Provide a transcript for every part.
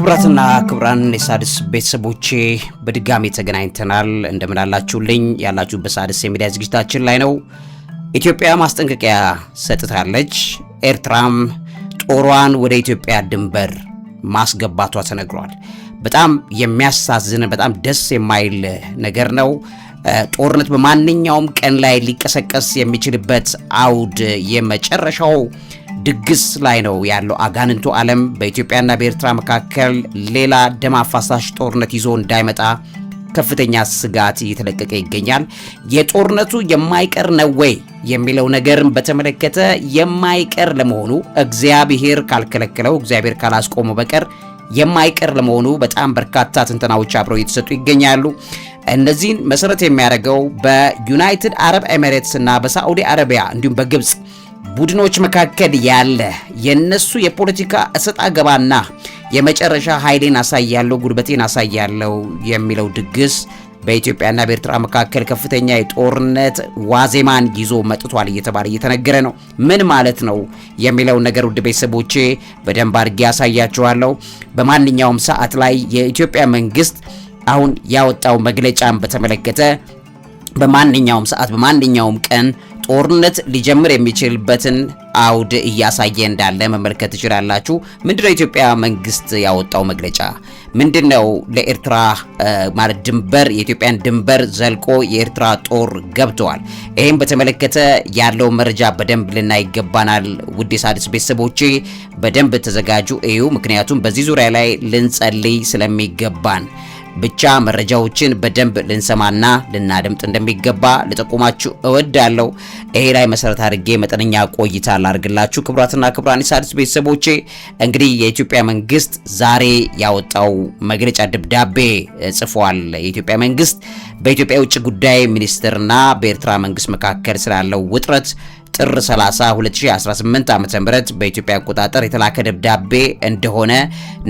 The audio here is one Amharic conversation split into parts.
ክብራትና ክብራን የሣድስ ቤተሰቦቼ በድጋሚ ተገናኝተናል። እንደምን አላችሁልኝ? ያላችሁ በሣድስ የሚዲያ ዝግጅታችን ላይ ነው። ኢትዮጵያ ማስጠንቀቂያ ሰጥታለች። ኤርትራም ጦሯን ወደ ኢትዮጵያ ድንበር ማስገባቷ ተነግሯል። በጣም የሚያሳዝን በጣም ደስ የማይል ነገር ነው። ጦርነት በማንኛውም ቀን ላይ ሊቀሰቀስ የሚችልበት አውድ የመጨረሻው ድግስ ላይ ነው ያለው። አጋንንቱ ዓለም በኢትዮጵያና በኤርትራ መካከል ሌላ ደም አፋሳሽ ጦርነት ይዞ እንዳይመጣ ከፍተኛ ስጋት እየተለቀቀ ይገኛል። የጦርነቱ የማይቀር ነው ወይ የሚለው ነገርም በተመለከተ የማይቀር ለመሆኑ እግዚአብሔር ካልከለከለው እግዚአብሔር ካላስቆመው በቀር የማይቀር ለመሆኑ በጣም በርካታ ትንተናዎች አብረው እየተሰጡ ይገኛሉ። እነዚህን መሰረት የሚያደርገው በዩናይትድ አረብ ኤሚሬትስ እና በሳዑዲ አረቢያ እንዲሁም በግብጽ ቡድኖች መካከል ያለ የነሱ የፖለቲካ እሰጣ ገባና የመጨረሻ ኃይሌን አሳያለሁ ጉልበቴን አሳያለሁ የሚለው ድግስ በኢትዮጵያና በኤርትራ መካከል ከፍተኛ የጦርነት ዋዜማን ይዞ መጥቷል እየተባለ እየተነገረ ነው። ምን ማለት ነው የሚለው ነገር ውድ ቤተሰቦቼ በደንብ አድርጌ ያሳያችኋለሁ። በማንኛውም ሰዓት ላይ የኢትዮጵያ መንግስት አሁን ያወጣው መግለጫን በተመለከተ በማንኛውም ሰዓት በማንኛውም ቀን ጦርነት ሊጀምር የሚችልበትን አውድ እያሳየ እንዳለ መመልከት ትችላላችሁ። ምንድነው የኢትዮጵያ መንግስት ያወጣው መግለጫ? ምንድነው ለኤርትራ ማለት ድንበር የኢትዮጵያን ድንበር ዘልቆ የኤርትራ ጦር ገብተዋል። ይሄን በተመለከተ ያለው መረጃ በደንብ ልናይ ይገባናል። ውድ የሣድስ ቤተሰቦቼ በደንብ ተዘጋጁ እዩ። ምክንያቱም በዚህ ዙሪያ ላይ ልንጸልይ ስለሚገባን ብቻ መረጃዎችን በደንብ ልንሰማና ልናደምጥ እንደሚገባ ልጠቁማችሁ እወዳለሁ። ይሄ ላይ መሰረት አድርጌ መጠነኛ ቆይታ ላድርግላችሁ። ክቡራትና ክቡራን የሣድስ ቤተሰቦቼ እንግዲህ የኢትዮጵያ መንግስት ዛሬ ያወጣው መግለጫ ደብዳቤ ጽፏል። የኢትዮጵያ መንግስት በኢትዮጵያ የውጭ ጉዳይ ሚኒስትርና በኤርትራ መንግስት መካከል ስላለው ውጥረት ጥር 30 2018 ዓ.ም በኢትዮጵያ አቆጣጠር የተላከ ደብዳቤ እንደሆነ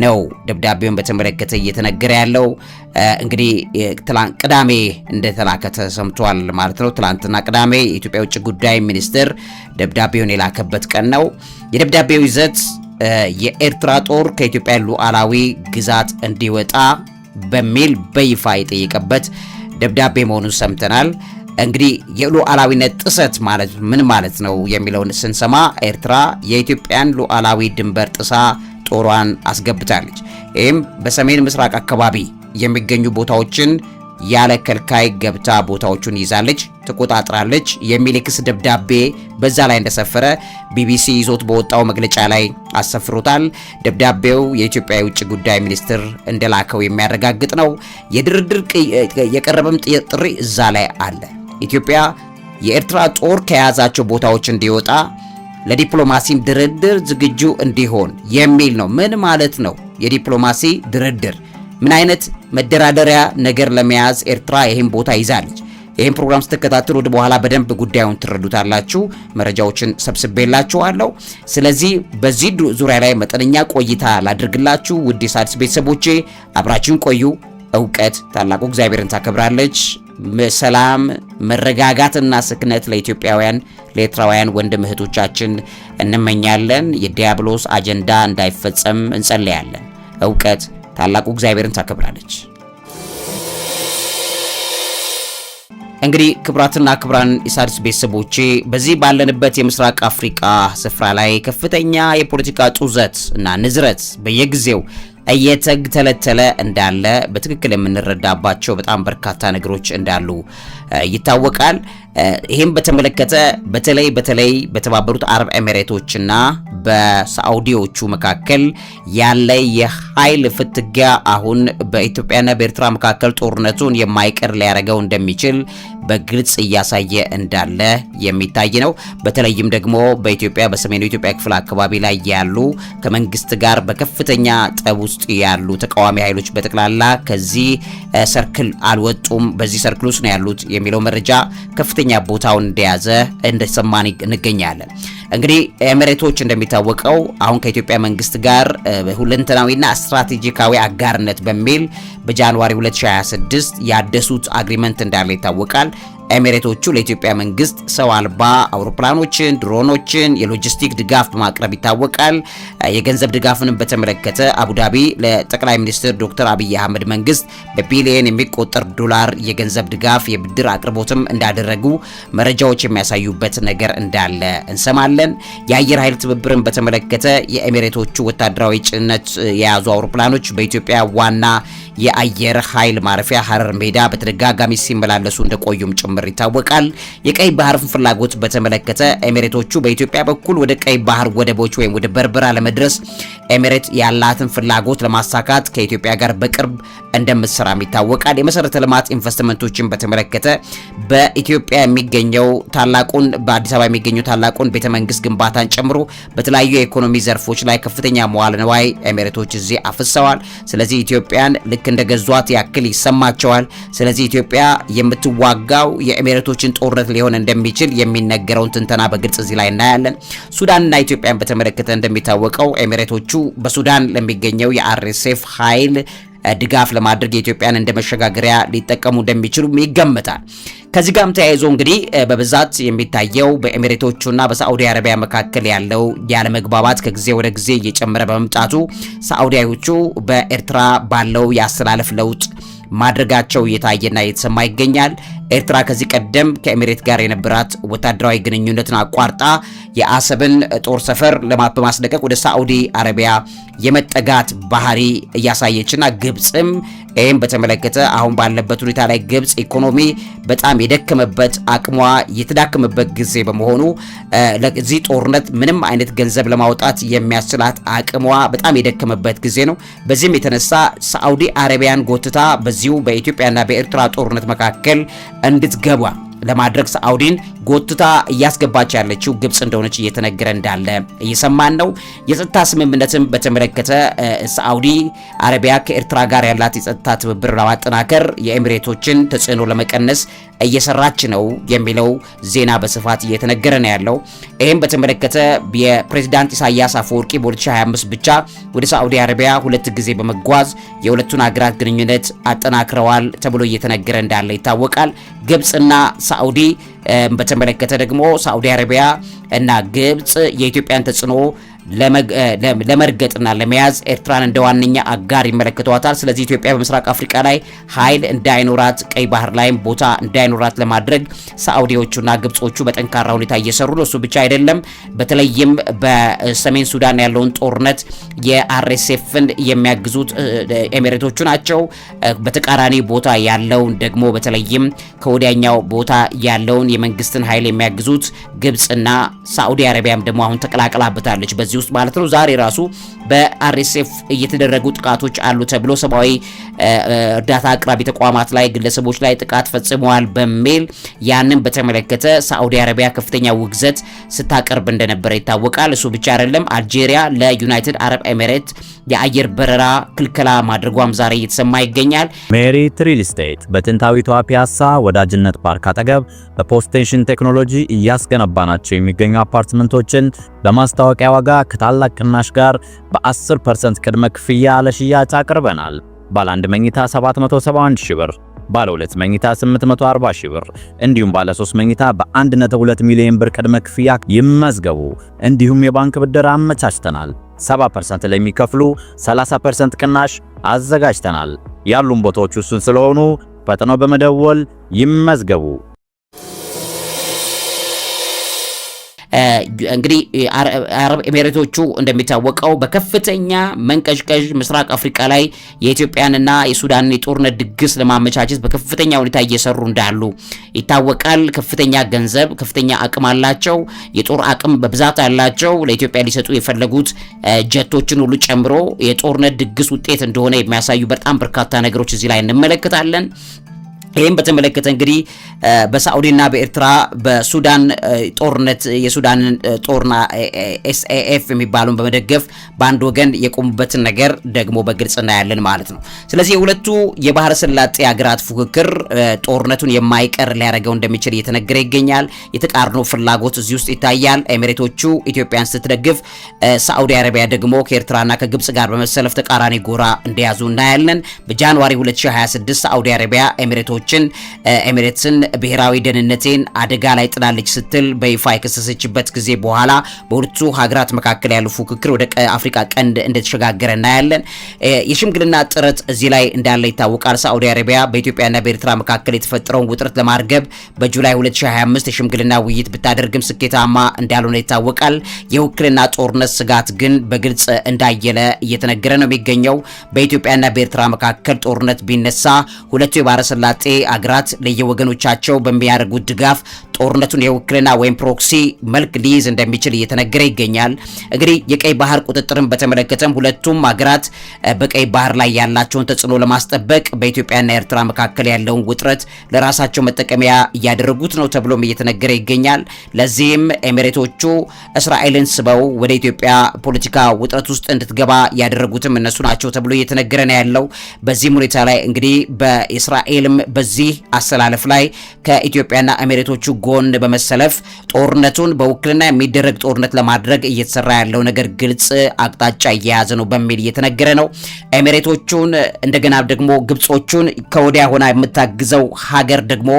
ነው ደብዳቤውን በተመለከተ እየተነገረ ያለው። እንግዲህ ቅዳሜ እንደተላከ ተሰምቷል ማለት ነው። ትላንትና ቅዳሜ የኢትዮጵያ ውጭ ጉዳይ ሚኒስትር ደብዳቤውን የላከበት ቀን ነው። የደብዳቤው ይዘት የኤርትራ ጦር ከኢትዮጵያ ሉዓላዊ ግዛት እንዲወጣ በሚል በይፋ የጠየቀበት ደብዳቤ መሆኑን ሰምተናል። እንግዲህ የሉዓላዊነት ጥሰት ማለት ምን ማለት ነው የሚለውን ስንሰማ ኤርትራ የኢትዮጵያን ሉዓላዊ ድንበር ጥሳ ጦሯን አስገብታለች። ይህም በሰሜን ምስራቅ አካባቢ የሚገኙ ቦታዎችን ያለ ከልካይ ገብታ ቦታዎቹን ይዛለች፣ ተቆጣጥራለች የሚል የክስ ደብዳቤ በዛ ላይ እንደሰፈረ ቢቢሲ ይዞት በወጣው መግለጫ ላይ አሰፍሮታል። ደብዳቤው የኢትዮጵያ የውጭ ጉዳይ ሚኒስትር እንደላከው የሚያረጋግጥ ነው። የድርድር የቀረበም ጥሪ እዛ ላይ አለ። ኢትዮጵያ የኤርትራ ጦር ከያዛቸው ቦታዎች እንዲወጣ ለዲፕሎማሲም ድርድር ዝግጁ እንዲሆን የሚል ነው። ምን ማለት ነው የዲፕሎማሲ ድርድር? ምን አይነት መደራደሪያ ነገር ለመያዝ ኤርትራ ይሄን ቦታ ይዛለች? ይሄን ፕሮግራም ስትከታተሉ ወደ በኋላ በደንብ ጉዳዩን ትረዱታላችሁ። መረጃዎችን ሰብስቤላችኋለሁ። ስለዚህ በዚህ ዙሪያ ላይ መጠነኛ ቆይታ ላድርግላችሁ። ውድ የሣድስ ቤተሰቦቼ አብራችሁን ቆዩ። እውቀት ታላቁ እግዚአብሔርን ታከብራለች። ሰላም፣ መረጋጋትና ስክነት ለኢትዮጵያውያን ለኤርትራውያን ወንድም እህቶቻችን እንመኛለን። የዲያብሎስ አጀንዳ እንዳይፈጸም እንጸልያለን። እውቀት ታላቁ እግዚአብሔርን ታከብራለች። እንግዲህ ክብራትና ክብራን የሣድስ ቤተሰቦቼ በዚህ ባለንበት የምስራቅ አፍሪካ ስፍራ ላይ ከፍተኛ የፖለቲካ ጡዘት እና ንዝረት በየጊዜው እየተተለተለ እንዳለ በትክክል የምንረዳባቸው በጣም በርካታ ነገሮች እንዳሉ ይታወቃል። ይሄን በተመለከተ በተለይ በተባበሩት አረብ ኤሚሬቶችና በሳዑዲዎቹ መካከል ያለ የኃይል ፍትጊያ አሁን በኢትዮጵያና በኤርትራ መካከል ጦርነቱን የማይቀር ሊያደርገው እንደሚችል በግልጽ እያሳየ እንዳለ የሚታይ ነው። በተለይም ደግሞ በኢትዮጵያ በሰሜኑ ኢትዮጵያ ክፍል አካባቢ ላይ ያሉ ከመንግስት ጋር በከፍተኛ ጠብ ውስጥ ያሉ ተቃዋሚ ኃይሎች በጠቅላላ ከዚህ ሰርክል አልወጡም፣ በዚህ ሰርክል ውስጥ ነው ያሉት የሚለው መረጃ ከፍተኛ ቦታውን እንደያዘ እንደሰማን እንገኛለን። እንግዲህ ኤሚሬቶች እንደሚታወቀው አሁን ከኢትዮጵያ መንግስት ጋር ሁለንተናዊና ስትራቴጂካዊ አጋርነት በሚል በጃንዋሪ 2026 ያደሱት አግሪመንት እንዳለ ይታወቃል። ኤሚሬቶቹ ለኢትዮጵያ መንግስት ሰው አልባ አውሮፕላኖችን፣ ድሮኖችን፣ የሎጂስቲክ ድጋፍ በማቅረብ ይታወቃል። የገንዘብ ድጋፍንም በተመለከተ አቡዳቢ ለጠቅላይ ሚኒስትር ዶክተር አብይ አህመድ መንግስት በቢሊየን የሚቆጠር ዶላር የገንዘብ ድጋፍ የብድር አቅርቦትም እንዳደረጉ መረጃዎች የሚያሳዩበት ነገር እንዳለ እንሰማለን። የአየር ኃይል ትብብርን በተመለከተ የኤሚሬቶቹ ወታደራዊ ጭነት የያዙ አውሮፕላኖች በኢትዮጵያ ዋና የአየር ኃይል ማረፊያ ሐረር ሜዳ በተደጋጋሚ ሲመላለሱ እንደቆዩም ጭምር ይታወቃል። የቀይ ባህር ፍላጎት በተመለከተ ኤሚሬቶቹ በኢትዮጵያ በኩል ወደ ቀይ ባህር ወደቦች ወይም ወደ በርበራ ለመድረስ ኤሚሬት ያላትን ፍላጎት ለማሳካት ከኢትዮጵያ ጋር በቅርብ እንደምትሰራም ይታወቃል። የመሰረተ ልማት ኢንቨስትመንቶችን በተመለከተ በኢትዮጵያ የሚገኘው ታላቁን በአዲስ አበባ የሚገኘው ታላቁን ቤተመንግስት ግንባታን ጨምሮ በተለያዩ የኢኮኖሚ ዘርፎች ላይ ከፍተኛ መዋዕለ ንዋይ ኤሚሬቶች እዚህ አፍሰዋል። ስለዚህ ኢትዮጵያን ልክ እንደገዟት ያክል ይሰማቸዋል። ስለዚህ ኢትዮጵያ የምትዋጋው የኤሚሬቶችን ጦርነት ሊሆን እንደሚችል የሚነገረውን ትንተና በግልጽ እዚህ ላይ እናያለን። ሱዳንና ኢትዮጵያን በተመለከተ እንደሚታወቀው ኤሚሬቶቹ በሱዳን ለሚገኘው የአርኤስኤፍ ኃይል ድጋፍ ለማድረግ የኢትዮጵያን እንደ መሸጋገሪያ ሊጠቀሙ እንደሚችሉ ይገመታል። ከዚህ ጋርም ተያይዞ እንግዲህ በብዛት የሚታየው በኤሚሬቶቹና በሳዑዲ አረቢያ መካከል ያለው ያለመግባባት ከጊዜ ወደ ጊዜ እየጨመረ በመምጣቱ ሳዑዲያዎቹ በኤርትራ ባለው የአስተላለፍ ለውጥ ማድረጋቸው እየታየና እየተሰማ ይገኛል። ኤርትራ ከዚህ ቀደም ከኤሚሬት ጋር የነበራት ወታደራዊ ግንኙነትን አቋርጣ የአሰብን ጦር ሰፈር በማስለቀቅ ወደ ሳዑዲ አረቢያ የመጠጋት ባህሪ እያሳየችና ግብጽም ይህም በተመለከተ አሁን ባለበት ሁኔታ ላይ ግብጽ ኢኮኖሚ በጣም የደከመበት አቅሟ የተዳከመበት ጊዜ በመሆኑ ለዚህ ጦርነት ምንም አይነት ገንዘብ ለማውጣት የሚያስችላት አቅሟ በጣም የደከመበት ጊዜ ነው። በዚህም የተነሳ ሳዑዲ አረቢያን ጎትታ በዚሁ በኢትዮጵያና በኤርትራ ጦርነት መካከል እንድትገባ ለማድረግ ሳዑዲን ጎትታ እያስገባች ያለችው ግብጽ እንደሆነች እየተነገረ እንዳለ እየሰማን ነው። የጸጥታ ስምምነትን በተመለከተ ሳዑዲ አረቢያ ከኤርትራ ጋር ያላት የጸጥታ ትብብር ለማጠናከር የኤሚሬቶችን ተጽዕኖ ለመቀነስ እየሰራች ነው የሚለው ዜና በስፋት እየተነገረ ነው ያለው። ይህም በተመለከተ የፕሬዝዳንት ኢሳያስ አፈወርቂ በ2025 ብቻ ወደ ሳዑዲ አረቢያ 2 ጊዜ በመጓዝ የሁለቱን ሀገራት ግንኙነት አጠናክረዋል ተብሎ እየተነገረ እንዳለ ይታወቃል። ግብጽና ሳዑዲ በተመለከተ ደግሞ ሳዑዲ አረቢያ እና ግብጽ የኢትዮጵያን ተጽዕኖ ለመርገጥና ለመያዝ ኤርትራን እንደ ዋነኛ አጋር ይመለከቷታል። ስለዚህ ኢትዮጵያ በምስራቅ አፍሪካ ላይ ኃይል እንዳይኖራት፣ ቀይ ባህር ላይም ቦታ እንዳይኖራት ለማድረግ ሳዑዲዎቹና ግብጾቹ በጠንካራ ሁኔታ እየሰሩ ነው። እሱ ብቻ አይደለም። በተለይም በሰሜን ሱዳን ያለውን ጦርነት የአርኤስኤፍን የሚያግዙት ኤሚሬቶቹ ናቸው። በተቃራኒ ቦታ ያለውን ደግሞ በተለይም ከወዲያኛው ቦታ ያለውን የመንግስትን ኃይል የሚያግዙት ግብጽና ሳዑዲ አረቢያም ደግሞ አሁን ተቀላቅላበታለች በዚህ ውስጥ ማለት ነው። ዛሬ ራሱ በአርኤስኤፍ እየተደረጉ ጥቃቶች አሉ ተብሎ ሰብአዊ እርዳታ አቅራቢ ተቋማት ላይ ግለሰቦች ላይ ጥቃት ፈጽመዋል በሚል ያንን በተመለከተ ሳዑዲ አረቢያ ከፍተኛ ውግዘት ስታቀርብ እንደነበረ ይታወቃል። እሱ ብቻ አይደለም። አልጄሪያ ለዩናይትድ አረብ ኤሚሬት የአየር በረራ ክልከላ ማድረጓም ዛሬ እየተሰማ ይገኛል። ሜሪት ሪል ስቴት በጥንታዊቷ ፒያሳ ወዳጅነት ፓርክ አጠገብ በፖስቴንሽን ቴክኖሎጂ እያስገነባናቸው የሚገኙ አፓርትመንቶችን በማስታወቂያ ዋጋ ከታላቅ ቅናሽ ጋር በ10% ቅድመ ክፍያ ለሽያጭ አቅርበናል። ባለ 1 መኝታ 771 ሺህ ብር፣ ባለ 2 መኝታ 840 ሺህ ብር እንዲሁም ባለ 3 መኝታ በ1.2 ሚሊዮን ብር ቅድመ ክፍያ ይመዝገቡ። እንዲሁም የባንክ ብድር አመቻችተናል። 70% ለሚከፍሉ 30% ቅናሽ አዘጋጅተናል። ያሉን ቦታዎች ውስን ስለሆኑ ፈጥነው በመደወል ይመዝገቡ። እንግዲህ አረብ ኤሚሬቶቹ እንደሚታወቀው በከፍተኛ መንቀዥቀዥ ምስራቅ አፍሪካ ላይ የኢትዮጵያንና የሱዳንን የጦርነት ድግስ ለማመቻቸት በከፍተኛ ሁኔታ እየሰሩ እንዳሉ ይታወቃል። ከፍተኛ ገንዘብ፣ ከፍተኛ አቅም አላቸው። የጦር አቅም በብዛት አላቸው። ለኢትዮጵያ ሊሰጡ የፈለጉት ጀቶችን ሁሉ ጨምሮ የጦርነት ድግስ ውጤት እንደሆነ የሚያሳዩ በጣም በርካታ ነገሮች እዚህ ላይ እንመለከታለን። ይህም በተመለከተ እንግዲህ በሳዑዲና በኤርትራ በሱዳን ጦርነት የሱዳን ጦርና ኤስኤኤፍ የሚባሉን በመደገፍ በአንድ ወገን የቆሙበትን ነገር ደግሞ በግልጽ እናያለን ማለት ነው። ስለዚህ የሁለቱ የባህረ ሰላጤ ሀገራት ፉክክር ጦርነቱን የማይቀር ሊያደርገው እንደሚችል እየተነገረ ይገኛል። የተቃርኖ ፍላጎት እዚህ ውስጥ ይታያል። ኤሚሬቶቹ ኢትዮጵያን ስትደግፍ፣ ሳዑዲ አረቢያ ደግሞ ከኤርትራና ከግብጽ ጋር በመሰለፍ ተቃራኒ ጎራ እንደያዙ እናያለን። በጃንዋሪ 2026 ሳዑዲ አረቢያ ኤሚሬቶች ሀገራችን ኤሚሬትስን ብሔራዊ ደህንነቴን አደጋ ላይ ጥላለች ስትል በይፋ የከሰሰችበት ጊዜ በኋላ በሁለቱ ሀገራት መካከል ያለው ፉክክር ወደ አፍሪካ ቀንድ እንደተሸጋገረ እናያለን። የሽምግልና ጥረት እዚህ ላይ እንዳለ ይታወቃል። ሳዑዲ አረቢያ በኢትዮጵያና በኤርትራ መካከል የተፈጠረውን ውጥረት ለማርገብ በጁላይ 2025 የሽምግልና ውይይት ብታደርግም ስኬታማ እንዳልሆነ ይታወቃል። የውክልና ጦርነት ስጋት ግን በግልጽ እንዳየለ እየተነገረ ነው የሚገኘው። በኢትዮጵያና በኤርትራ መካከል ጦርነት ቢነሳ ሁለቱ የባህረ ሰላጤ አገራት ለየወገኖቻቸው በሚያደርጉት ድጋፍ ጦርነቱን የውክልና ወይም ፕሮክሲ መልክ ሊይዝ እንደሚችል እየተነገረ ይገኛል። እንግዲህ የቀይ ባህር ቁጥጥርን በተመለከተም ሁለቱም ሀገራት በቀይ ባህር ላይ ያላቸውን ተጽዕኖ ለማስጠበቅ በኢትዮጵያና ኤርትራ መካከል ያለውን ውጥረት ለራሳቸው መጠቀሚያ እያደረጉት ነው ተብሎም እየተነገረ ይገኛል። ለዚህም ኤሚሬቶቹ እስራኤልን ስበው ወደ ኢትዮጵያ ፖለቲካ ውጥረት ውስጥ እንድትገባ ያደረጉትም እነሱ ናቸው ተብሎ እየተነገረ ነው ያለው። በዚህም ሁኔታ ላይ እንግዲህ በእስራኤልም በዚህ አሰላለፍ ላይ ከኢትዮጵያና ኤሚሬቶቹ ጎን በመሰለፍ ጦርነቱን በውክልና የሚደረግ ጦርነት ለማድረግ እየተሰራ ያለው ነገር ግልጽ አቅጣጫ እየያዘ ነው በሚል እየተነገረ ነው። ኤሚሬቶቹን እንደገና ደግሞ ግብጾቹን ከወዲያ ሆና የምታግዘው ሀገር ደግሞ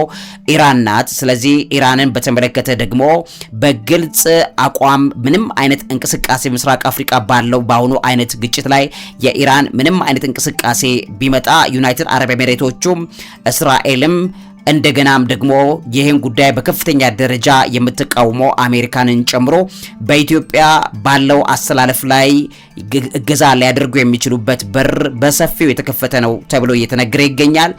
ኢራን ናት። ስለዚህ ኢራንን በተመለከተ ደግሞ በግልጽ አቋም ምንም አይነት እንቅስቃሴ ምስራቅ አፍሪካ ባለው በአሁኑ አይነት ግጭት ላይ የኢራን ምንም አይነት እንቅስቃሴ ቢመጣ ዩናይትድ አረብ ኤሚሬቶቹም እስራኤልም እንደገናም ደግሞ ይህን ጉዳይ በከፍተኛ ደረጃ የምትቃወመው አሜሪካንን ጨምሮ በኢትዮጵያ ባለው አሰላለፍ ላይ እገዛ ሊያደርጉ የሚችሉበት በር በሰፊው የተከፈተ ነው ተብሎ እየተነገረ ይገኛል።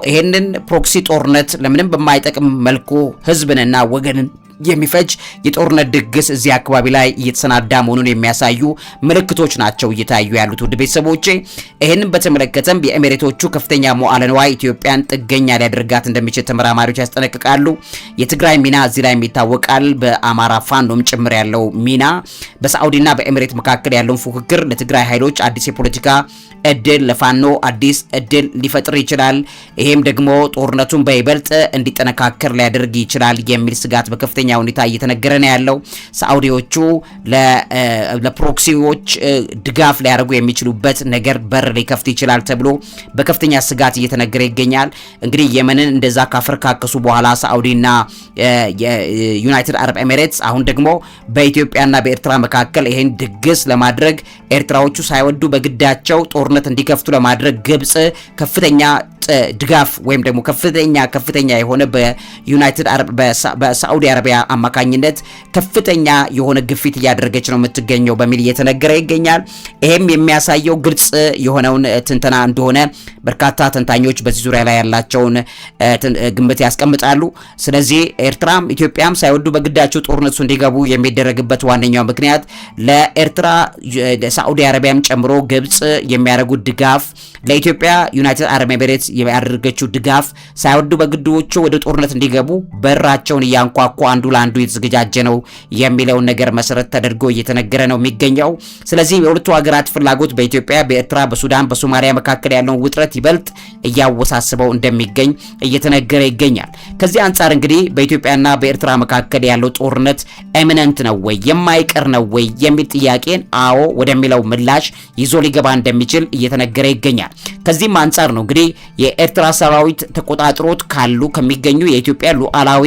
ይሄንን ፕሮክሲ ጦርነት ለምንም በማይጠቅም መልኩ ህዝብንና ወገንን የሚፈጅ የጦርነት ድግስ እዚህ አካባቢ ላይ እየተሰናዳ መሆኑን የሚያሳዩ ምልክቶች ናቸው እየታዩ ያሉት። ውድ ቤተሰቦቼ ይህንን በተመለከተም የኤሚሬቶቹ ከፍተኛ መዋዕለ ንዋይ ኢትዮጵያን ጥገኛ ሊያደርጋት እንደሚችል ተመራማሪዎች ያስጠነቅቃሉ። የትግራይ ሚና እዚህ ላይ ይታወቃል። በአማራ ፋኖም ጭምር ያለው ሚና በሳዑዲና በኤሚሬት መካከል ያለውን ፉክክር ለትግራይ ኃይሎች አዲስ የፖለቲካ እድል፣ ለፋኖ አዲስ እድል ሊፈጥር ይችላል። ይሄም ደግሞ ጦርነቱን በይበልጥ እንዲጠነካከር ሊያደርግ ይችላል የሚል ስጋት በከፍተኛ ሁኔታ እየተነገረ ነው ያለው። ሳዑዲዎቹ ለፕሮክሲዎች ድጋፍ ሊያደርጉ የሚችሉበት ነገር በር ሊከፍት ይችላል ተብሎ በከፍተኛ ስጋት እየተነገረ ይገኛል። እንግዲህ የመንን እንደዛ ካፈርካከሱ በኋላ ሳዑዲና የዩናይትድ አረብ ኤሚሬትስ አሁን ደግሞ በኢትዮጵያና በኤርትራ መካከል ይሄን ድግስ ለማድረግ ኤርትራዎቹ ሳይወዱ በግዳቸው ጦርነት እንዲከፍቱ ለማድረግ ግብጽ ከፍተኛ ድጋፍ ወይም ደግሞ ከፍተኛ የሆነ በዩናይትድ አረብ በሳዑዲ አረቢያ አማካኝነት ከፍተኛ የሆነ ግፊት እያደረገች ነው የምትገኘው በሚል እየተነገረ ይገኛል። ይሄም የሚያሳየው ግልጽ የሆነውን ትንተና እንደሆነ በርካታ ተንታኞች በዚህ ዙሪያ ላይ ያላቸውን ግምት ያስቀምጣሉ። ስለዚህ ኤርትራም ኢትዮጵያም ሳይወዱ በግዳቸው ጦርነቱ እንዲገቡ የሚደረግበት ዋነኛው ምክንያት ለኤርትራ ሳዑዲ አረቢያም ጨምሮ ግብጽ የሚያደርጉት ድጋፍ ለኢትዮጵያ ዩናይትድ አረብ ኤሚሬትስ ያደረገችው ድጋፍ ሳይወዱ በግድዎቹ ወደ ጦርነት እንዲገቡ በራቸውን እያንኳኩ አንዱ ለአንዱ የተዘጋጀ ነው የሚለውን ነገር መሰረት ተደርጎ እየተነገረ ነው የሚገኘው። ስለዚህ የሁለቱ ሀገራት ፍላጎት በኢትዮጵያ፣ በኤርትራ፣ በሱዳን፣ በሶማሊያ መካከል ያለውን ውጥረት ይበልጥ እያወሳስበው እንደሚገኝ እየተነገረ ይገኛል። ከዚህ አንጻር እንግዲህ በኢትዮጵያና በኤርትራ መካከል ያለው ጦርነት ኤሚነንት ነው ወይ የማይቀር ነው ወይ የሚል ጥያቄን አዎ ወደሚለው ምላሽ ይዞ ሊገባ እንደሚችል እየተነገረ ይገኛል። ከዚህም አንጻር ነው እንግዲህ የኤርትራ ሰራዊት ተቆጣጥሮት ካሉ ከሚገኙ የኢትዮጵያ ሉዓላዊ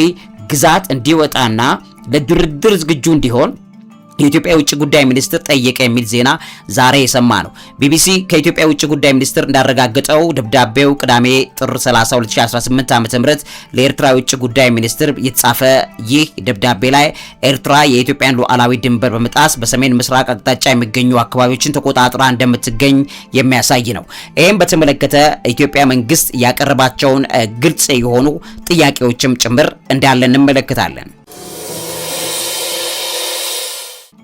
ግዛት እንዲወጣና ለድርድር ዝግጁ እንዲሆን የኢትዮጵያ ውጭ ጉዳይ ሚኒስትር ጠየቀ የሚል ዜና ዛሬ የሰማ ነው። ቢቢሲ ከኢትዮጵያ ውጭ ጉዳይ ሚኒስትር እንዳረጋገጠው ደብዳቤው ቅዳሜ ጥር 30 2018 ዓ.ም ለኤርትራ ውጭ ጉዳይ ሚኒስትር የተጻፈ ይህ ደብዳቤ ላይ ኤርትራ የኢትዮጵያን ሉዓላዊ ድንበር በመጣስ በሰሜን ምስራቅ አቅጣጫ የሚገኙ አካባቢዎችን ተቆጣጥራ እንደምትገኝ የሚያሳይ ነው። ይህም በተመለከተ ኢትዮጵያ መንግስት ያቀረባቸውን ግልጽ የሆኑ ጥያቄዎችም ጭምር እንዳለ እንመለከታለን።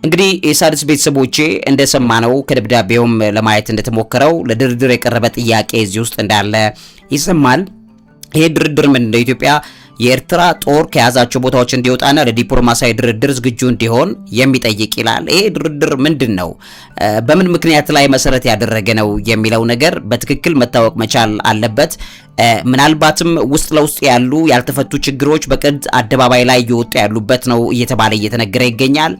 እንግዲህ የሣድስ ቤተሰቦቼ እንደሰማነው ከደብዳቤውም ለማየት እንደተሞከረው ለድርድር የቀረበ ጥያቄ እዚህ ውስጥ እንዳለ ይሰማል። ይሄ ድርድር ምን እንደ ኢትዮጵያ የኤርትራ ጦር ከያዛቸው ቦታዎች እንዲወጣና ለዲፕሎማሲያዊ ድርድር ዝግጁ እንዲሆን የሚጠይቅ ይላል። ይሄ ድርድር ምንድነው? በምን ምክንያት ላይ መሰረት ያደረገ ነው የሚለው ነገር በትክክል መታወቅ መቻል አለበት። ምናልባትም ውስጥ ለውስጥ ያሉ ያልተፈቱ ችግሮች በቅድ አደባባይ ላይ እየወጡ ያሉበት ነው እየተባለ እየተነገረ ይገኛል።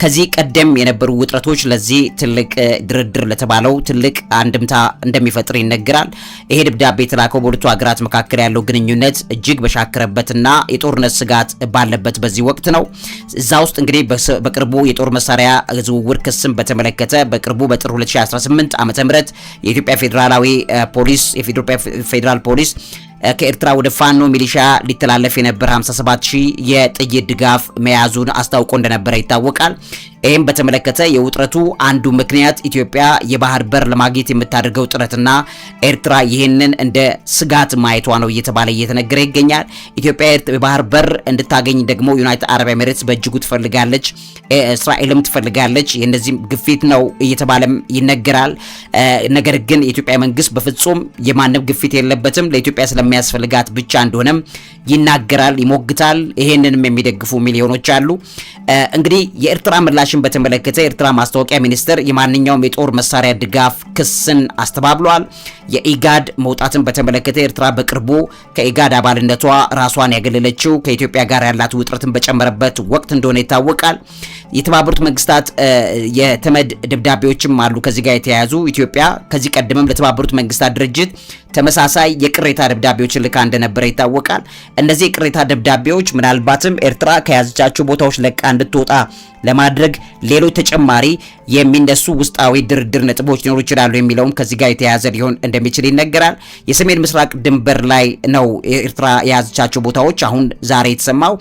ከዚህ ቀደም የነበሩ ውጥረቶች ለዚህ ትልቅ ድርድር ለተባለው ትልቅ አንድምታ እንደሚፈጥር ይነገራል። ይሄ ደብዳቤ የተላከው በሁለቱ ሀገራት መካከል ያለው ግንኙነት እጅግ በሻከረበትና የጦርነት ስጋት ባለበት በዚህ ወቅት ነው። እዛ ውስጥ እንግዲህ በቅርቡ የጦር መሳሪያ ዝውውር ክስም በተመለከተ በቅርቡ በጥር 2018 ዓ.ም የኢትዮጵያ ፌዴራል ፖሊስ ከኤርትራ ወደ ፋኖ ሚሊሻ ሊተላለፍ የነበረ 57000 የጥይት ድጋፍ መያዙን አስታውቆ እንደነበረ ይታወቃል። ይህም በተመለከተ የውጥረቱ አንዱ ምክንያት ኢትዮጵያ የባህር በር ለማግኘት የምታደርገው ጥረትና ኤርትራ ይህንን እንደ ስጋት ማየቷ ነው እየተነገረ ይገኛል። ኢትዮጵያ የባህር በር እንድታገኝ ደግሞ ዩናይትድ አረብ ኤሚሬትስ በእጅጉ ትፈልጋለች፣ እስራኤልም ትፈልጋለች። የነዚህም ግፊት ነው እየተባለም ይነገራል። ነገር ግን የኢትዮጵያ መንግስት በፍጹም የማንም ግፊት የለበትም፣ ለኢትዮጵያ ስለሚያስፈልጋት ብቻ እንደሆነም ይናገራል፣ ይሞግታል። ይሄንንም የሚደግፉ ሚሊዮኖች አሉ። እንግዲህ የኤርትራ ምላሽን በተመለከተ የኤርትራ ማስታወቂያ ሚኒስቴር የማንኛውም የጦር መሳሪያ ድጋፍ ክስን አስተባብሏል። የኢጋድ መውጣትን በተመለከተ ኤርትራ በቅርቡ ከኢጋድ አባልነቷ ራሷን ያገለለችው ከኢትዮጵያ ጋር ያላት ውጥረትን በጨመረበት ወቅት እንደሆነ ይታወቃል። የተባበሩት መንግስታት የተመድ ደብዳቤዎችም አሉ ከዚህ ጋር የተያያዙ። ኢትዮጵያ ከዚህ ቀደምም ለተባበሩት መንግስታት ድርጅት ተመሳሳይ የቅሬታ ደብዳቤዎችን ልካ እንደነበረ ይታወቃል። እነዚህ የቅሬታ ደብዳቤዎች ምናልባትም ኤርትራ ከያዘቻቸው ቦታዎች ለቃ እንድትወጣ ለማድረግ ሌሎች ተጨማሪ የሚነሱ ውስጣዊ ድርድር ነጥቦች ሊኖሩ ይችላሉ የሚለውም ከዚህ ጋር የተያያዘ ሊሆን እንደሚችል ይነገራል። የሰሜን ምስራቅ ድንበር ላይ ነው ኤርትራ የያዘቻቸው ቦታዎች። አሁን ዛሬ የተሰማው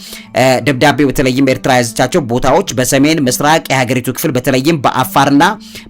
ደብዳቤው በተለይም ኤርትራ የያዘቻቸው ቦታዎች በሰሜን ምስራቅ የሀገሪቱ ክፍል በተለይም በአፋርና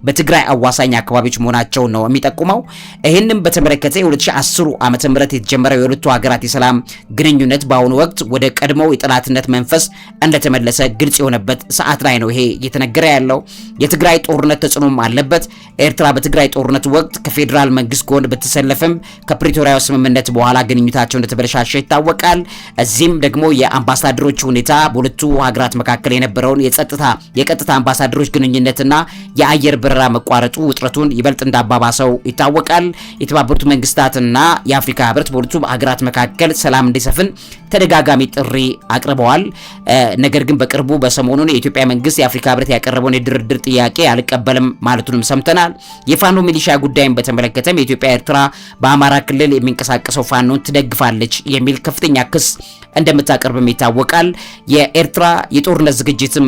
በትግራይ አዋሳኝ አካባቢዎች መሆናቸው ነው የሚጠቁመው። ይህንም በተመለከተ የ2010 ዓመተ ምህረት የተጀመረው የሁለቱ ሀገራት የሰላም ግንኙነት በአሁኑ ወቅት ወደ ቀድሞው የጠላትነት መንፈስ እንደተመለሰ ግልጽ የሆነበት ሰዓት ላይ ነው ይሄ እየተነገረ ያለው። የትግራይ ጦርነት ተጽዕኖም አለበት። ኤርትራ በትግራይ ጦርነት ወቅት ከፌዴራል መንግስት ጎን በተሰለፈም ከፕሪቶሪያው ስምምነት በኋላ ግንኙነታቸው እንደተበለሻሸ ይታወቃል። እዚህም ደግሞ የአምባሳደሮች ሁኔታ በሁለቱ ሀገራት መካከል የነበረውን የቀጥታ አምባሳደሮች ግንኙነትና የአየር በረራ መቋረጡ ውጥረቱን ይበልጥ እንዳባባሰው ይታወቃል። የተባበሩት መንግስታትና የአፍሪካ ህብረት በሁለቱ ሀገራት መካከል ሰላም እንዲሰፍን ተደጋጋሚ ጥሪ አቅርበዋል። ነገር ግን በቅርቡ በሰሞኑን የኢትዮጵያ መንግስት የአፍሪካ ህብረት ያቀረበውን የድርድር ጥያቄ አልቀበልም ማለቱንም ሰምተናል። የፋኖ ሚሊሻ ጉዳይን በተመለከተም የኢትዮጵያ ኤርትራ በአማራ ክልል የሚንቀሳቀሰው ፋኖን ትደግፋለች የሚል ከፍተኛ ክስ እንደምታቀርብም ይታወቃል። የኤርትራ የጦርነት ዝግጅትም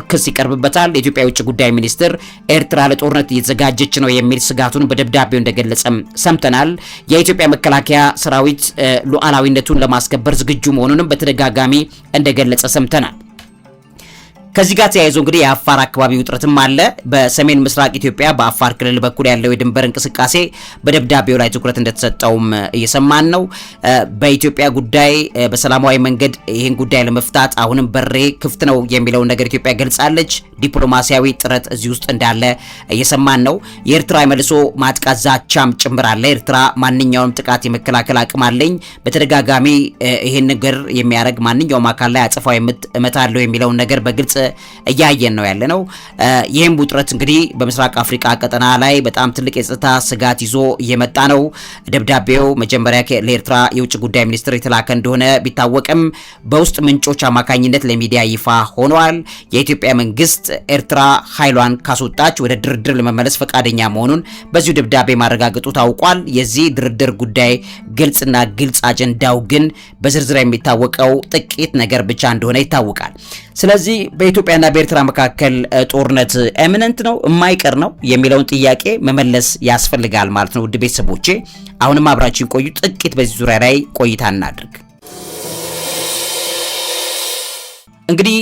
ክስ ይቀርብበታል። የኢትዮጵያ የውጭ ጉዳይ ሚኒስትር ኤርትራ ለጦርነት እየተዘጋጀች ነው የሚል ስጋቱን በደብዳቤው እንደገለጸም ሰምተናል። የኢትዮጵያ መከላከያ ሰራዊት ሉዓላዊነቱን ለማስከበር ዝግጁ መሆኑንም በተደጋጋሚ እንደገለጸ ሰምተናል። ከዚህ ጋር ተያይዞ እንግዲህ የአፋር አካባቢ ውጥረትም አለ። በሰሜን ምስራቅ ኢትዮጵያ በአፋር ክልል በኩል ያለው የድንበር እንቅስቃሴ በደብዳቤው ላይ ትኩረት እንደተሰጠውም እየሰማን ነው። በኢትዮጵያ ጉዳይ በሰላማዊ መንገድ ይህን ጉዳይ ለመፍታት አሁንም በሬ ክፍት ነው የሚለውን ነገር ኢትዮጵያ ገልጻለች። ዲፕሎማሲያዊ ጥረት እዚህ ውስጥ እንዳለ እየሰማን ነው። የኤርትራ የመልሶ ማጥቃት ዛቻም ጭምር አለ። ኤርትራ ማንኛውንም ጥቃት የመከላከል አቅም አለኝ፣ በተደጋጋሚ ይህን ነገር የሚያደርግ ማንኛውም አካል ላይ አጽፋው እመታለሁ የሚለውን ነገር በግልጽ እያየን ነው ያለ ነው። ይህም ውጥረት እንግዲህ በምስራቅ አፍሪካ ቀጠና ላይ በጣም ትልቅ የጸጥታ ስጋት ይዞ እየመጣ ነው። ደብዳቤው መጀመሪያ ለኤርትራ የውጭ ጉዳይ ሚኒስትር የተላከ እንደሆነ ቢታወቅም በውስጥ ምንጮች አማካኝነት ለሚዲያ ይፋ ሆኗል። የኢትዮጵያ መንግስት ኤርትራ ኃይሏን ካስወጣች ወደ ድርድር ለመመለስ ፈቃደኛ መሆኑን በዚሁ ደብዳቤ ማረጋገጡ ታውቋል። የዚህ ድርድር ጉዳይ ግልጽና ግልጽ አጀንዳው ግን በዝርዝር የሚታወቀው ጥቂት ነገር ብቻ እንደሆነ ይታወቃል። ስለዚህ በኢትዮጵያና በኤርትራ መካከል ጦርነት ኤሚነንት ነው የማይቀር ነው የሚለውን ጥያቄ መመለስ ያስፈልጋል ማለት ነው። ውድ ቤተሰቦቼ አሁንም አብራችን ቆዩ። ጥቂት በዚህ ዙሪያ ላይ ቆይታ እናድርግ። እንግዲህ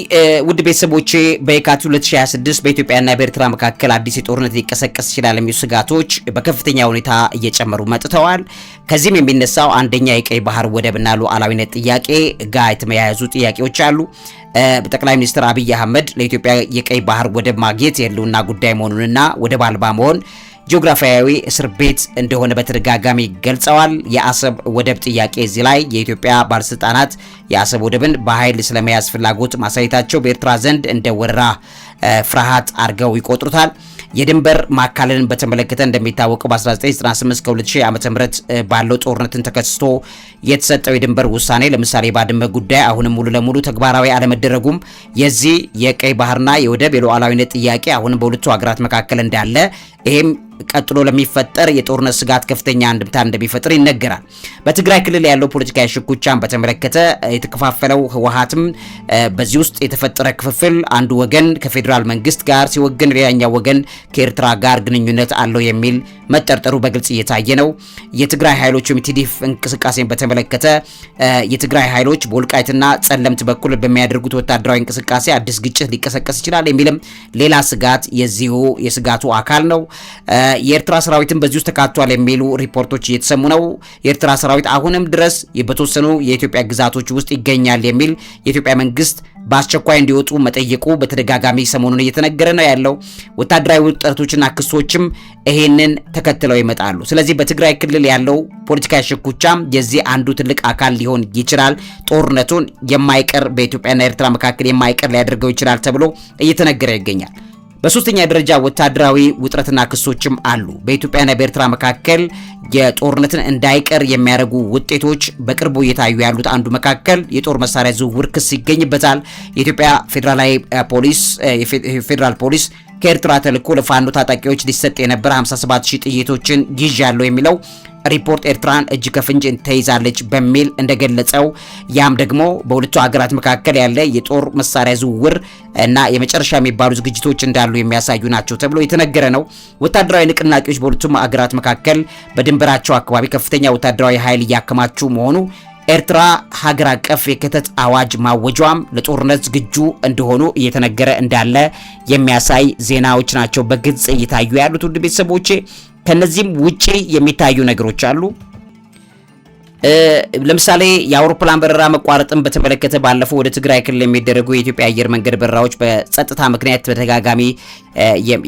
ውድ ቤተሰቦቼ በየካቲት 2026 በኢትዮጵያና በኤርትራ መካከል አዲስ የጦርነት ሊቀሰቀስ ይችላል የሚሉ ስጋቶች በከፍተኛ ሁኔታ እየጨመሩ መጥተዋል። ከዚህም የሚነሳው አንደኛ የቀይ ባህር ወደብና ሉዓላዊነት ጥያቄ ጋር የተያያዙ ጥያቄዎች አሉ። ጠቅላይ ሚኒስትር አብይ አህመድ ለኢትዮጵያ የቀይ ባህር ወደብ ማግኘት የህልውና ጉዳይ መሆኑንና ወደብ አልባ መሆን ጂኦግራፊያዊ እስር ቤት እንደሆነ በተደጋጋሚ ገልጸዋል። የአሰብ ወደብ ጥያቄ እዚህ ላይ የኢትዮጵያ ባለስልጣናት የአሰብ ወደብን በኃይል ስለመያዝ ፍላጎት ማሳየታቸው በኤርትራ ዘንድ እንደ ወረራ ፍርሃት አድርገው ይቆጥሩታል። የድንበር ማካለልን በተመለከተ እንደሚታወቀው በ1998 ከ2000 ዓ.ም ባለው ጦርነትን ተከስቶ የተሰጠው የድንበር ውሳኔ ለምሳሌ ባድመ ጉዳይ አሁንም ሙሉ ለሙሉ ተግባራዊ አለመደረጉም የዚህ የቀይ ባህርና የወደብ የሉዓላዊነት ጥያቄ አሁንም በሁለቱ ሀገራት መካከል እንዳለ ይሄም ቀጥሎ ለሚፈጠር የጦርነት ስጋት ከፍተኛ አንድምታ እንደሚፈጥር ይነገራል። በትግራይ ክልል ያለው ፖለቲካዊ ሽኩቻን በተመለከተ የተከፋፈለው ህወሓትም በዚህ ውስጥ የተፈጠረ ክፍፍል አንዱ ወገን ከፌዴራል መንግስት ጋር ሲወገን ሌላኛው ወገን ከኤርትራ ጋር ግንኙነት አለው የሚል መጠርጠሩ በግልጽ እየታየ ነው። የትግራይ ኃይሎች የቲዲኤፍ እንቅስቃሴን በተመለከተ የትግራይ ኃይሎች በወልቃይትና ጸለምት በኩል በሚያደርጉት ወታደራዊ እንቅስቃሴ አዲስ ግጭት ሊቀሰቀስ ይችላል የሚልም ሌላ ስጋት የዚሁ የስጋቱ አካል ነው። የኤርትራ ሰራዊትን በዚህ ውስጥ ተካቷል የሚሉ ሪፖርቶች እየተሰሙ ነው። የኤርትራ ሰራዊት አሁንም ድረስ በተወሰኑ የኢትዮጵያ ግዛቶች ውስጥ ይገኛል የሚል የኢትዮጵያ መንግስት በአስቸኳይ እንዲወጡ መጠየቁ በተደጋጋሚ ሰሞኑን እየተነገረ ነው ያለው። ወታደራዊ ውጥረቶችና ክሶችም ይሄንን ተከትለው ይመጣሉ። ስለዚህ በትግራይ ክልል ያለው ፖለቲካዊ ሽኩቻም የዚህ አንዱ ትልቅ አካል ሊሆን ይችላል። ጦርነቱን የማይቀር በኢትዮጵያና ኤርትራ መካከል የማይቀር ሊያደርገው ይችላል ተብሎ እየተነገረ ይገኛል። በሶስተኛ ደረጃ ወታደራዊ ውጥረትና ክሶችም አሉ። በኢትዮጵያና በኤርትራ መካከል የጦርነትን እንዳይቀር የሚያደርጉ ውጤቶች በቅርቡ እየታዩ ያሉት አንዱ መካከል የጦር መሳሪያ ዝውውር ክስ ይገኝበታል። የኢትዮጵያ ፌዴራል ፖሊስ ከኤርትራ ተልኮ ለፋኖ ታጣቂዎች ሊሰጥ የነበረ 57000 ጥይቶችን ይዣለሁ የሚለው ሪፖርት ኤርትራን እጅ ከፍንጅ ተይዛለች በሚል እንደገለጸው ያም ደግሞ በሁለቱ ሀገራት መካከል ያለ የጦር መሳሪያ ዝውውር እና የመጨረሻ የሚባሉ ዝግጅቶች እንዳሉ የሚያሳዩ ናቸው ተብሎ የተነገረ ነው። ወታደራዊ ንቅናቄዎች በሁለቱም ሀገራት መካከል በድንበራቸው አካባቢ ከፍተኛ ወታደራዊ ኃይል እያከማቹ መሆኑ ኤርትራ ሀገር አቀፍ የክተት አዋጅ ማወጇም ለጦርነት ዝግጁ እንደሆኑ እየተነገረ እንዳለ የሚያሳይ ዜናዎች ናቸው በግልጽ እየታዩ ያሉት። ውድ ቤተሰቦቼ ከነዚህም ውጪ የሚታዩ ነገሮች አሉ። ለምሳሌ የአውሮፕላን በረራ መቋረጥን በተመለከተ ባለፈው ወደ ትግራይ ክልል የሚደረጉ የኢትዮጵያ አየር መንገድ በረራዎች በጸጥታ ምክንያት በተደጋጋሚ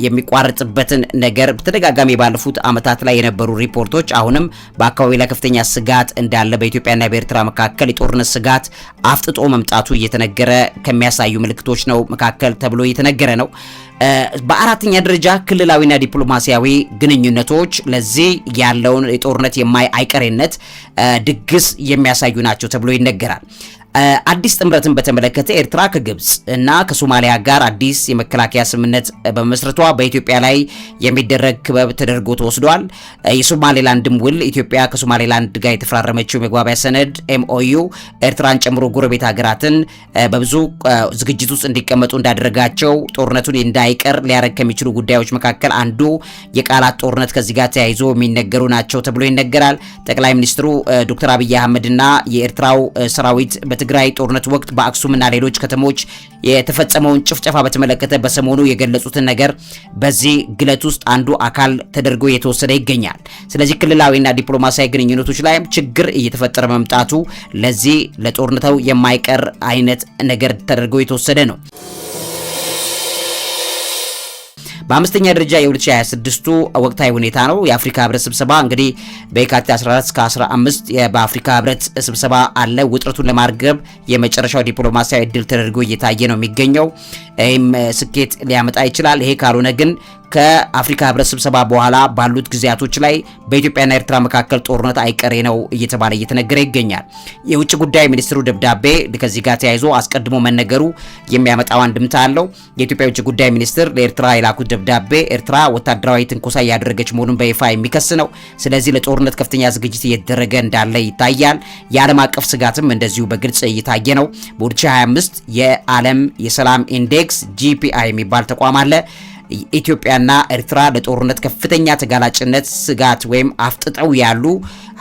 የሚቋረጥበትን ነገር በተደጋጋሚ ባለፉት አመታት ላይ የነበሩ ሪፖርቶች አሁንም በአካባቢ ላይ ከፍተኛ ስጋት እንዳለ በኢትዮጵያና በኤርትራ መካከል የጦርነት ስጋት አፍጥጦ መምጣቱ እየተነገረ ከሚያሳዩ ምልክቶች ነው መካከል ተብሎ እየተነገረ ነው። በአራተኛ ደረጃ ክልላዊና ዲፕሎማሲያዊ ግንኙነቶች ለዚህ ያለውን የጦርነት አይቀሬነት ድግስ የሚያሳዩ ናቸው ተብሎ ይነገራል። አዲስ ጥምረትን በተመለከተ ኤርትራ ከግብጽ እና ከሶማሊያ ጋር አዲስ የመከላከያ ስምምነት በመስረቷ በኢትዮጵያ ላይ የሚደረግ ክበብ ተደርጎ ተወስዷል። የሶማሌላንድም ውል ኢትዮጵያ ከሶማሌላንድ ጋር የተፈራረመችው መግባቢያ ሰነድ MOU ኤርትራን ጨምሮ ጎረቤት ሀገራትን በብዙ ዝግጅት ውስጥ እንዲቀመጡ እንዳደረጋቸው ጦርነቱን እንዳይቀር ሊያደርግ ከሚችሉ ጉዳዮች መካከል አንዱ የቃላት ጦርነት ከዚህ ጋር ተያይዞ የሚነገሩ ናቸው ተብሎ ይነገራል። ጠቅላይ ሚኒስትሩ ዶክተር አብይ አህመድና የኤርትራው ሰራዊት በትግራይ ጦርነት ወቅት በአክሱምና ሌሎች ከተሞች የተፈጸመውን ጭፍጨፋ በተመለከተ በሰሞኑ የገለጹትን ነገር በዚህ ግለት ውስጥ አንዱ አካል ተደርጎ የተወሰደ ይገኛል። ስለዚህ ክልላዊና ዲፕሎማሲያዊ ግንኙነቶች ላይ ችግር እየተፈጠረ መምጣቱ ለዚህ ለጦርነቱ የማይቀር አይነት ነገር ተደርጎ የተወሰደ ነው። በአምስተኛ ደረጃ የ2026ቱ ወቅታዊ ሁኔታ ነው። የአፍሪካ ህብረት ስብሰባ እንግዲህ በየካቲት 14 እስከ 15 በአፍሪካ ህብረት ስብሰባ አለ። ውጥረቱን ለማርገብ የመጨረሻው ዲፕሎማሲያዊ እድል ተደርጎ እየታየ ነው የሚገኘው። ይህም ስኬት ሊያመጣ ይችላል። ይሄ ካልሆነ ግን ከአፍሪካ ህብረት ስብሰባ በኋላ ባሉት ጊዜያቶች ላይ በኢትዮጵያና ኤርትራ መካከል ጦርነት አይቀሬ ነው እየተባለ እየተነገረ ይገኛል። የውጭ ጉዳይ ሚኒስትሩ ደብዳቤ ከዚህ ጋር ተያይዞ አስቀድሞ መነገሩ የሚያመጣው አንድምታ አለው። የኢትዮጵያ የውጭ ጉዳይ ሚኒስትር ለኤርትራ የላኩት ደብዳቤ ኤርትራ ወታደራዊ ትንኮሳ እያደረገች መሆኑን በይፋ የሚከስ ነው። ስለዚህ ለጦርነት ከፍተኛ ዝግጅት እየተደረገ እንዳለ ይታያል። የዓለም አቀፍ ስጋትም እንደዚሁ በግልጽ እየታየ ነው። በ2025 የዓለም የሰላም ኢንዴክስ GPI የሚባል ተቋም አለ። ኢትዮጵያና ኤርትራ ለጦርነት ከፍተኛ ተጋላጭነት ስጋት ወይም አፍጥጠው ያሉ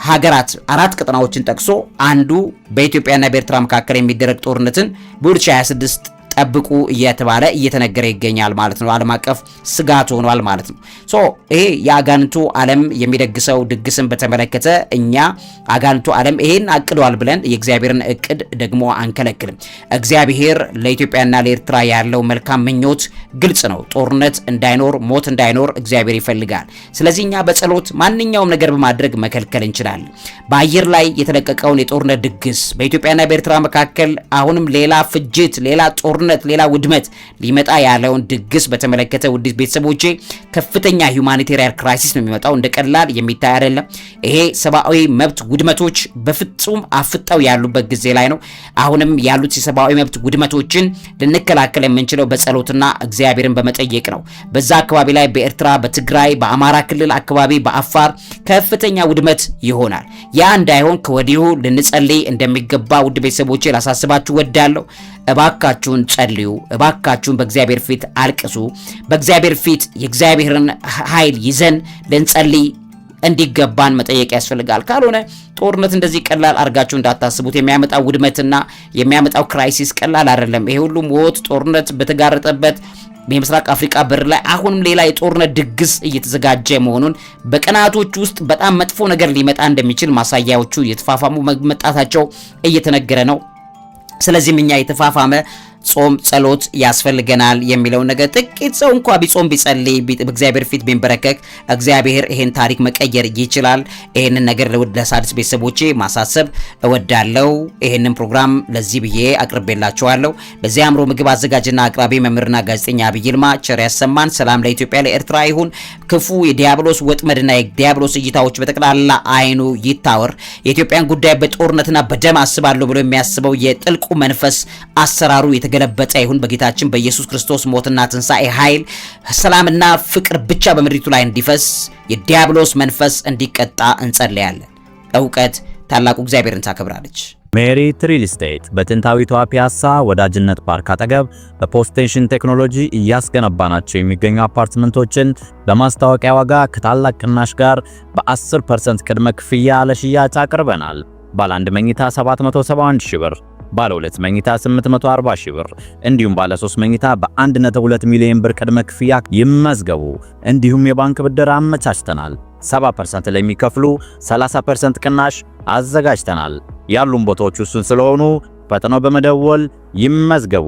ሀገራት አራት ቀጠናዎችን ጠቅሶ አንዱ በኢትዮጵያና በኤርትራ መካከል የሚደረግ ጦርነትን በ2026 ጠብቁ እየተባለ እየተነገረ ይገኛል ማለት ነው። ዓለም አቀፍ ስጋት ሆኗል ማለት ነው። ይሄ የአጋንንቱ ዓለም የሚደግሰው ድግስን በተመለከተ እኛ አጋንንቱ ዓለም ይሄን አቅዷል ብለን የእግዚአብሔርን እቅድ ደግሞ አንከለክልም። እግዚአብሔር ለኢትዮጵያና ለኤርትራ ያለው መልካም ምኞት ግልጽ ነው። ጦርነት እንዳይኖር፣ ሞት እንዳይኖር እግዚአብሔር ይፈልጋል። ስለዚህ እኛ በጸሎት ማንኛውም ነገር በማድረግ መከልከል እንችላለን። በአየር ላይ የተለቀቀውን የጦርነት ድግስ በኢትዮጵያና በኤርትራ መካከል አሁንም ሌላ ፍጅት፣ ሌላ ጦርነት ጦርነት፣ ሌላ ውድመት ሊመጣ ያለውን ድግስ በተመለከተ ውድ ቤተሰቦቼ ከፍተኛ ሁማኒቴሪያን ክራይሲስ ነው የሚመጣው። እንደ ቀላል የሚታይ አይደለም። ይሄ ሰብአዊ መብት ውድመቶች በፍጹም አፍጠው ያሉበት ጊዜ ላይ ነው። አሁንም ያሉት የሰብአዊ መብት ውድመቶችን ልንከላከል የምንችለው በጸሎትና እግዚአብሔርን በመጠየቅ ነው። በዛ አካባቢ ላይ በኤርትራ፣ በትግራይ፣ በአማራ ክልል አካባቢ፣ በአፋር ከፍተኛ ውድመት ይሆናል። ያ እንዳይሆን ከወዲሁ ልንጸልይ እንደሚገባ ውድ ቤተሰቦቼ ላሳስባችሁ ወዳለሁ። እባካችሁን ጸልዩ። እባካችሁን በእግዚአብሔር ፊት አልቅሱ። በእግዚአብሔር ፊት የእግዚአብሔርን ኃይል ይዘን ልንጸልይ እንዲገባን መጠየቅ ያስፈልጋል። ካልሆነ ጦርነት እንደዚህ ቀላል አድርጋችሁ እንዳታስቡት። የሚያመጣው ውድመትና የሚያመጣው ክራይሲስ ቀላል አይደለም። ይሄ ሁሉ ሞት፣ ጦርነት በተጋረጠበት በምስራቅ አፍሪካ በር ላይ አሁንም ሌላ የጦርነት ድግስ እየተዘጋጀ መሆኑን በቀናቶች ውስጥ በጣም መጥፎ ነገር ሊመጣ እንደሚችል ማሳያዎቹ እየተፋፋሙ መጣታቸው እየተነገረ ነው። ስለዚህም እኛ የተፋፋመ ጾም ጸሎት ያስፈልገናል የሚለው ነገር ጥቂት ሰው እንኳን ቢጾም ቢጸልይ በእግዚአብሔር ፊት ቢንበረከክ እግዚአብሔር ይሄን ታሪክ መቀየር ይችላል። ይሄንን ነገር ለሣድስ ቤተሰቦቼ ማሳሰብ እወዳለሁ። ይሄንን ፕሮግራም ለዚህ ብዬ አቅርቤላችኋለሁ። ለዚህ አእምሮ ምግብ አዘጋጅና አቅራቢ መምህርና ጋዜጠኛ ዐቢይ ይልማ ቸር ያሰማን። ሰላም ለኢትዮጵያ ለኤርትራ ይሁን። ክፉ የዲያብሎስ ወጥመድና የዲያብሎስ እይታዎች በጠቅላላ አይኑ ይታወር። የኢትዮጵያን ጉዳይ በጦርነትና በደም አስባለሁ ብሎ የሚያስበው የጥልቁ መንፈስ አሰራሩ ገለበጠ ይሁን። በጌታችን በኢየሱስ ክርስቶስ ሞትና ትንሣኤ ኃይል ሰላምና ፍቅር ብቻ በምድሪቱ ላይ እንዲፈስ የዲያብሎስ መንፈስ እንዲቀጣ እንጸልያለን። ዕውቀት ታላቁ እግዚአብሔርን ታከብራለች። ሜሪት ሪል ስቴት በጥንታዊቷ ፒያሳ ወዳጅነት ፓርክ አጠገብ በፖስቴሽን ቴክኖሎጂ እያስገነባናቸው የሚገኙ አፓርትመንቶችን በማስታወቂያ ዋጋ ከታላቅ ቅናሽ ጋር በ10% ቅድመ ክፍያ ለሽያጭ አቅርበናል። ባለ 1 መኝታ 771 ሺህ ብር፣ ባለ 2 መኝታ 840 ሺህ ብር እንዲሁም ባለ 3 መኝታ በ1.2 ሚሊዮን ብር ቅድመ ክፍያ ይመዝገቡ። እንዲሁም የባንክ ብድር አመቻችተናል። 70% ለሚከፍሉ 30% ቅናሽ አዘጋጅተናል። ያሉን ቦታዎች ውስን ስለሆኑ ፈጥነው በመደወል ይመዝገቡ።